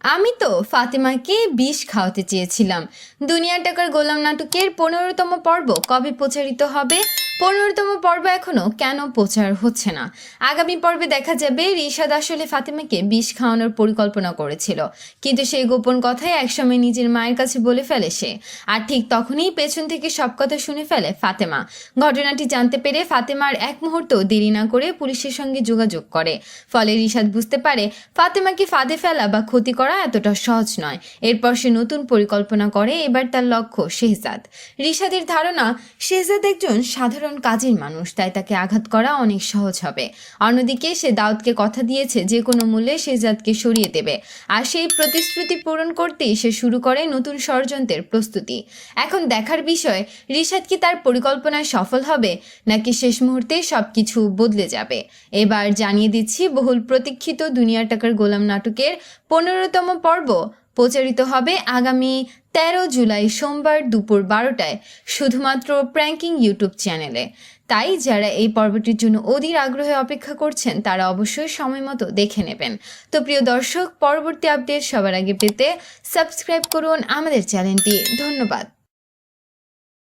আমি তো ফাতেমাকে বিষ খাওয়াতে চেয়েছিলাম। দুনিয়া টাকার গোলাম নাটকের 15তম পর্ব কবে প্রচারিত হবে? 15তম পর্ব এখনো কেন প্রচার হচ্ছে না? আগামী পর্বে দেখা যাবে রিশাদ আসলে ফাতেমাকে বিষ খাওয়ানোর পরিকল্পনা করেছিল, কিন্তু সেই গোপন কথাই একসময় নিজের মায়ের কাছে বলে ফেলে সে। আর ঠিক তখনই পেছন থেকে সব কথা শুনে ফেলে ফাতেমা। ঘটনাটি জানতে পেরে ফাতেমার এক মুহূর্ত দেরি না করে পুলিশের সঙ্গে যোগাযোগ করে। ফলে রিশাদ বুঝতে পারে ফাতেমাকে ফাঁদে ফেলা বা ক্ষতি করা এতটা সহজ নয়। এরপর সে নতুন পরিকল্পনা করে। এবার তার লক্ষ্য শেহজাদ। রিশাদের ধারণা শেহজাদ একজন সাধারণ কাজের মানুষ, তাই তাকে আঘাত করা অনেক সহজ হবে। অন্যদিকে সে দাউদকে কথা দিয়েছে যে কোনো মূল্যে শেহজাদকে সরিয়ে দেবে, আর সেই প্রতিশ্রুতি পূরণ করতেই সে শুরু করে নতুন ষড়যন্ত্রের প্রস্তুতি। এখন দেখার বিষয় রিশাদ কি তার পরিকল্পনায় সফল হবে, নাকি শেষ মুহূর্তে সবকিছু বদলে যাবে। এবার জানিয়ে দিচ্ছি, বহুল প্রতীক্ষিত দুনিয়া টাকার গোলাম নাটকের 15তম পর্ব প্রচারিত হবে আগামী 13 জুলাই সোমবার দুপুর 12টায় শুধুমাত্র প্র্যাঙ্কিং ইউটিউব চ্যানেলে। তাই যারা এই পর্বটির জন্য অধীর আগ্রহে অপেক্ষা করছেন তারা অবশ্যই সময় মতো দেখে নেবেন। তো প্রিয় দর্শক, পরবর্তী আপডেট সবার আগে পেতে সাবস্ক্রাইব করুন আমাদের চ্যানেলটি। ধন্যবাদ।